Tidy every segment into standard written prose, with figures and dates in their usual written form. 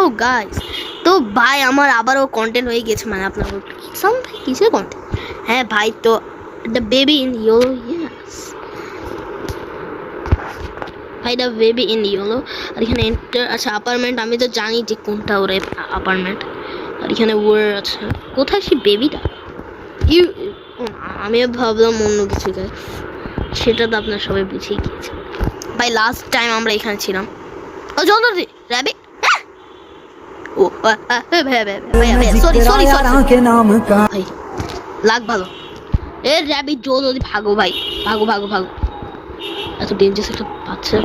Hello guys, তো ভাই আমার আবারও কন্টেন্ট হয়ে গেছে, মানে আপনার সাম ভাই কিসের কন্টেন্ট? হ্যাঁ ভাই, তো the baby in yellow, yes ভাই, দ্য বেবি ইন ইয়েলো। আর এখানে এন্টার, আচ্ছা অ্যাপার্টমেন্ট, আমি তো জানি যে কোনটা ওর অ্যাপার্টমেন্ট। আর এখানে ওর, আচ্ছা কোথায় সেই বেবিটা? ইউ, আমি ভাবলাম অন্য কিছু গাইস, সেটা তো আপনার সবাই বুঝেই গিয়েছে ভাই। লাস্ট টাইম আমরা এখানে ছিলাম। ও জলদি র্যাবিট, ও সরি সরি সরি ভাই, লাগ ভালো। এ র্যাবিট জলদি ভাগো ভাই, ভাগো ভাগো ভাগো। এত ডেঞ্জারাস একটা বাচ্চা।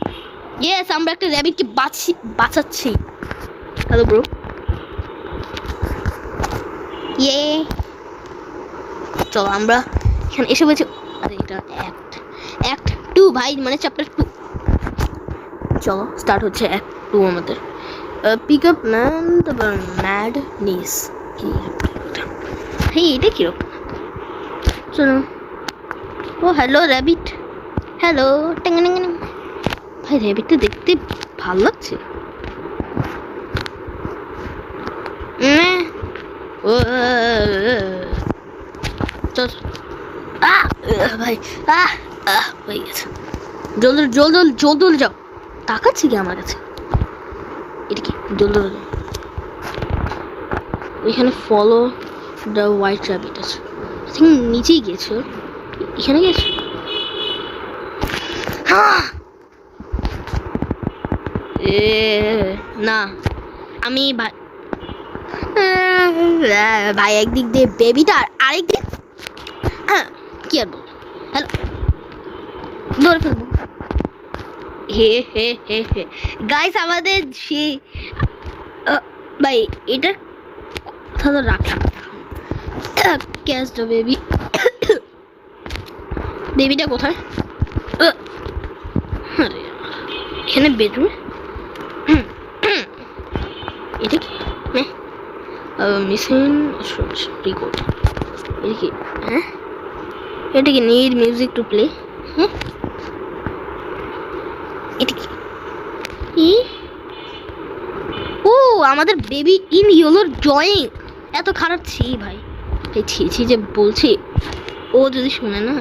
ইয়েস, আমরা একটা র্যাবিটকে বাঁচাচ্ছি। হ্যালো ব্রো, ইয়ে চলো আমরা এখানে এসে বলছি। আরে এটা অ্যাক্ট 2 ভাই, মানে চ্যাপ্টার 2। চলো স্টার্ট হচ্ছে অ্যাক্ট 2 আমাদের। পিক আপ ম্যান, তারপর ম্যাড নিস। কি হেই, এটা কিরকম? শোনো, ও হ্যালো র্যাবিট, হ্যালো টেঙ্গানিং। ভাই র্যাবিটটা দেখতে ভালো লাগছে। ও চল ভাই, হয়ে গেছে। জলদি জলদি জলদি যাও। তাকাচ্ছি কি আমার কাছে? এটা কি? জলদি এখানে ফলো দ্য হোয়াইট র্যাবিট আছে। আই থিঙ্ক নিচেই গেছে, এখানে গেছে। না আমি ভাই একদিক দিয়ে বেবিটা আর আরেক দিক কি আর বল। হ্যালো, ধরে ফেলবো। হে হে হে হে গাইস, আমাদের সেই ভাই এটা কথা তো রাখলাম। Catch the baby. বেবিটা কোথায়? আরে এখানে বেডরুম। এটা কি? Missing record. এটা কি? হ্যাঁ, এটা কি? Need music to play. হ্যাঁ, এটা কি? ও আমাদের বেবি ইন ইয়েলোর ড্রয়িং। এত খারাপ ছি ভাই, এই ছি যে বলছি, ও যদি শুনে না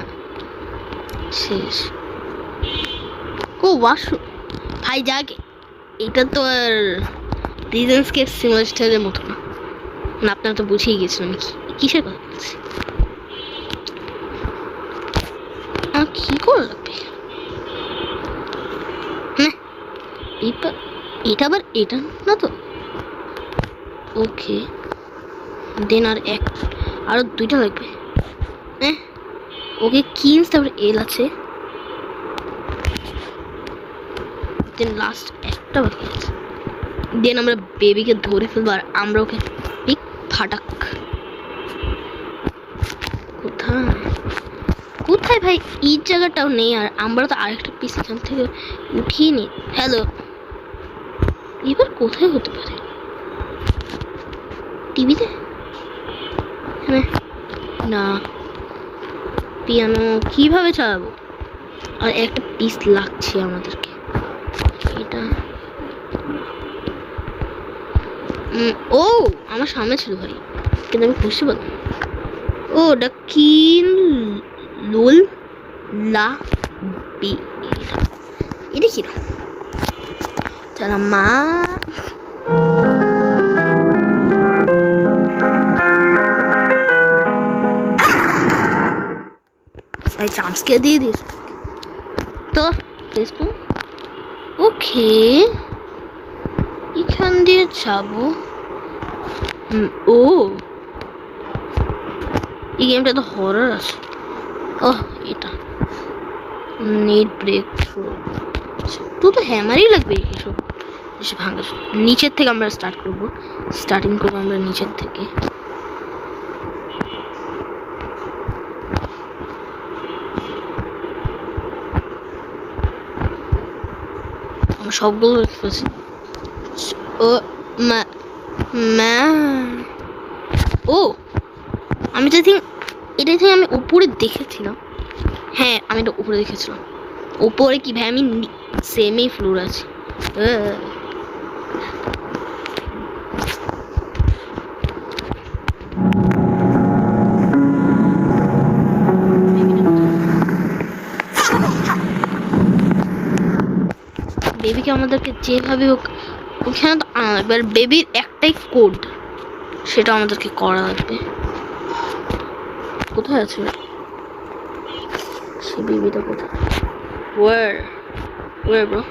শেষ। ও ওয়াশরুম ভাই, যাক এটা তো আর রিজেন্সকেপ সিমুলেটরের মতো না। আপনারা তো বুঝেই গেছেন আমি কিসের কথা বলছি। কি করে লাগবে? হ্যাঁ, এটা আবার এটা না তো। ওকে দেন আরো 2টা লাগবে। হ্যাঁ ওকে, কিনস, তারপরে এল আছে, দেন লাস্ট একটা বাকি আছে। দেন আমরা বেবিকে ধরে ফেলবো আর আমরা ওকে পিক ফাটাক। কোথায় ভাই? এই জায়গাটাও নেই, আর আমরা তো আরেকটা পিস এখান থেকে উঠিয়ে নিই। হ্যালো, এবার কোথায় হতে পারে? টিভিতে? হ্যাঁ না, পিয়ানো কিভাবে চালাবো? আর একটা পিস লাগছে আমাদেরকে। এটা ও আমার সামনে ছিল ভাই, কিন্তু আমি খুশি বল। ও ডাকিন লুল লা বি, এটা কি? চলো মা, ভাই চান্সকে দিয়ে দিস তো। ওকে, এখান দিয়ে যাবো। ও এই গেমটা তো হরর আছে। ও এটা নেট ব্রেক থ্রু, তো হ্যামারই লাগবে এসব ভাঙা। নিচের থেকে আমরা স্টার্টিং করবো আমরা নিচের থেকে। সবগুলো ও ও আমি তো থিঙ্ক এটা থেকে আমি উপরে দেখেছিলাম। হ্যাঁ আমি তো উপরে দেখেছিলাম। উপরে কি ভাই, আমি সেমই ফ্লোর আছে। বেবিকে আমাদেরকে যেভাবে হোক ওখানে তো আনা লাগবে, আর বেবির একটাই কোড, সেটা আমাদেরকে করা লাগবে। কোথায় আছে সে বেবিটা? কোথায়? Where bro?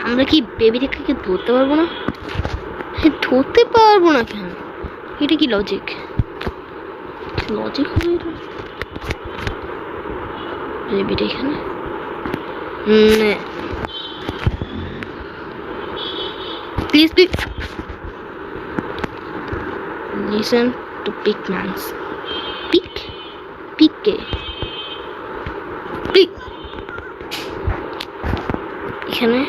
আমরা কি বেবিটাকে ধরতে পারবো না? ধরতে পারবো না কেন? এটা কি লজিক হবে এটা? বেবিটা এখানে please listen to pick man's pick এখানে।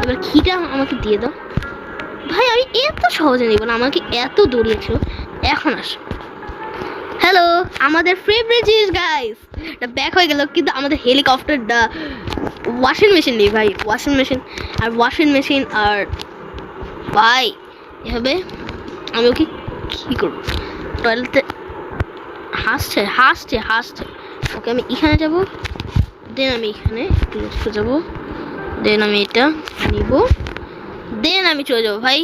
এবার কিটা আমাকে দিয়ে দাও ভাই, আমি এত সহজে নিব না, আমাকে এত দৌড়িয়েছ। এখন আসো। হ্যালো, আমাদের ফেভারিট জিনিস গাইস এটা ব্যাক হয়ে গেল, কিন্তু আমাদের হেলিকপ্টারটা ওয়াশিং মেশিন নেই ভাই। ওয়াশিং মেশিন আর ভাই এভাবে আমি ওকে কি করবো? টয়লেটে হাসছে। ওকে আমি এখানে যাব, দেন আমি এখানে যাব, দেন আমি এটা নিব, দেন আমি চলে যাবো ভাই।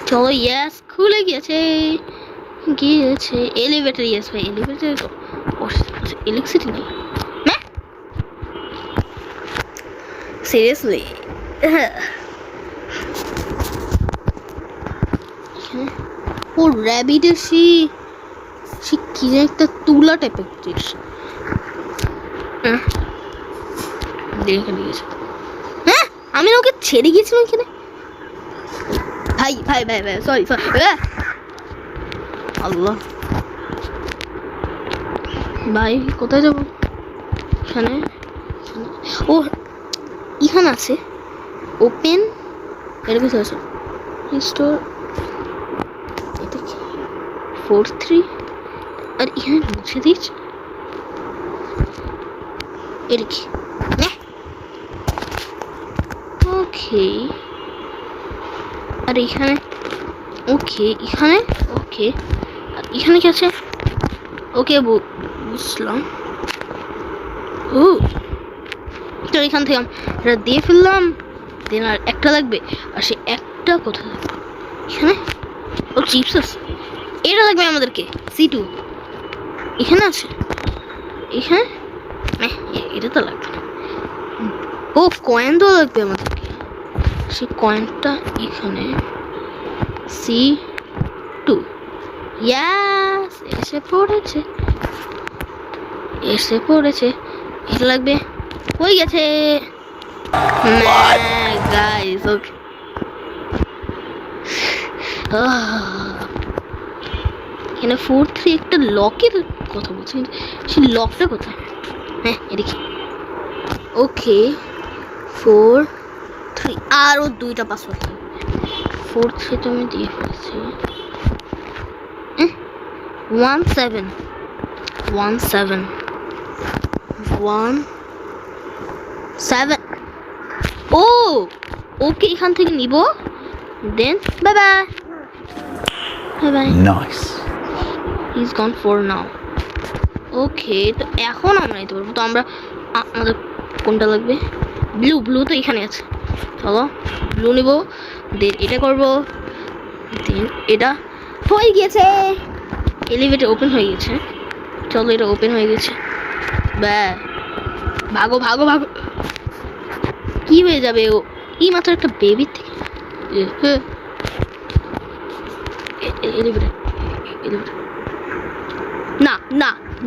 চলো, ইয়েস, খুলে গিয়েছে। এলিভেটর, ইয়েস ভাই, এলিভেটর। ইলেকট্রিসিটি নেই না, সিরিয়াসলি? ও র্যাবিটের সে কি একটা তুলা টাইপের জিনিস। দেখে নিয়েছে। হ্যাঁ, আমি ওকে ছেড়ে গেছিলাম এখানে। ভাই সরি আল্লাহ। ভাই কোথায় যাবো? এখানে ও এখানে আছে ওপেন, এর কিছু আছে স্টোর, এটা কি 43, আর এখানে মুছে দিচ্ছে। এটা কি? ওকে, আর এখানে ওকে, আর এখানে কি আছে? ওকে বুঝলাম। ও তো এখান থেকে আমরা দিয়ে ফেললাম, দেন আর একটা লাগবে, আর সে একটা কোথায় লাগবে? এখানে ও চিপস আছে, এটা লাগবে আমাদেরকে। C2 এখানে আছে, এখানে এটা তো লাগবে না। ও কয়েন তো লাগবে আমাদেরকে, সেই কয়েনটা এখানে। C2 ইয়াস, এসে পড়েছে। এটা লাগবে, হয়ে গেছে গাইস। ওকে, এখানে 43 একটা লকের কথা বলছি, সেই লকটা কোথায়? হ্যাঁ, এদিকে। ওকে 43, আরও দুইটা পাসওয়ার্ড। 43 তো আমি দিয়ে ফেলছি। 17 ও ওকে এখান থেকে নিব, then bye Nice. he's gone for now. Okay, তো এখন আমরা নিতে পারবো। তো আমরা আমাদের কোনটা লাগবে? ব্লু তো এখানে আছে, চলো ব্লু নিব, দেন এটা করব, দেন এটা হয়ে গেছে। এলিভেটর ওপেন হয়ে গেছে, চলো এটা ওপেন হয়ে গেছে। ভাগো কি হয়ে যাবে? ও এই মাত্র একটা বেবি থেকে। এলিভেটর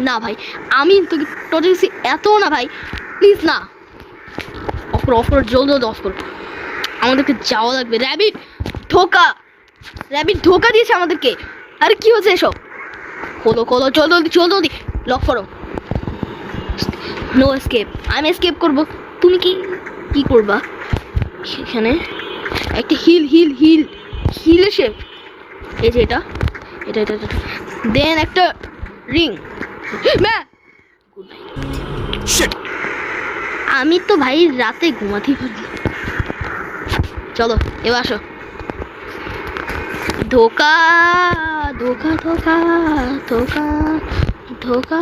না ভাই, আমি তোকে টোটালি এত না ভাই, প্লিজ না। অফ করো জলদি অফ করো, আমাদেরকে যাওয়া লাগবে। র্যাবিট ধোকা দিয়েছে আমাদেরকে। আরে কি হচ্ছে এসব? খোলো জলদি লক করো। নো এসকেপ, আমি এসকেপ করবো, তুমি কি করবা? সেখানে একটা হিল শেপ, এই যে এটা দেন একটা রিং। আমি তো ভাই রাতে ঘুমাতেই পারি। চলো এবার আসো। ধোকা ধোকা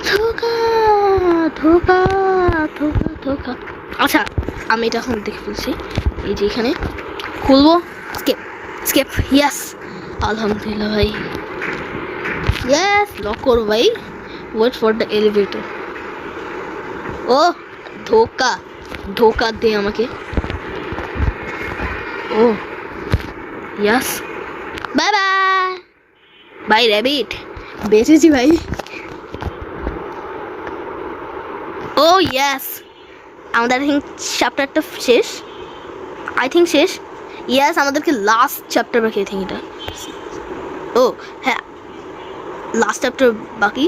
ধোকা ধোকা ধোকা ধোকা। আচ্ছা আমি এটা এখন দেখে ফেলছি, এই যে এখানে খুলবো, স্কেপ স্কেপ, ইয়াস আলহামদুলিল্লাহ ভাই, ইয়াস লক করো ভাই, ওয়েট ফর দ্য এলিভেটর। ও ধোকা ধোকা দে আমাকে, ও ইয়াস, বাই বাই বাই র্যাবিট, বেঁচেছি ভাই। ও ইয়াস আমাদের আই থিঙ্ক চ্যাপ্টারটা শেষ, আই থিঙ্ক শেষ, ইয়াস আমাদেরকে লাস্ট চ্যাপ্টার বাকি, আই থিঙ্ক এটা, ও হ্যাঁ লাস্ট চ্যাপ্টার বাকি,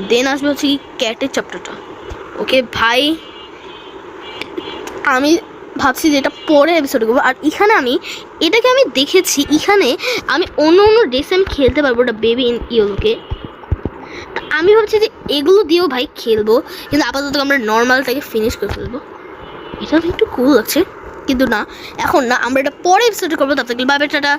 দেন আসবে হচ্ছে ক্যাটের চ্যাপ্টারটা। ওকে ভাই আমি ভাবছি যে এটা পরে এপিসোডে করবো। আর এখানে আমি এটাকে আমি দেখেছি, এখানে আমি অন্য অন্য ড্রেসে আমি খেলতে পারবো, ওটা বেবি ইন ইয়েলোকে। আমি ভাবছি যে এগুলো দিয়েও ভাই খেলবো, কিন্তু আপাতত আমরা নর্মালটাকে ফিনিশ করে ফেলবো। এটা একটু কুল লাগছে, কিন্তু না এখন না, আমরা এটা পরে এপিসোডে করবো। তত বাই বাই, টাটা।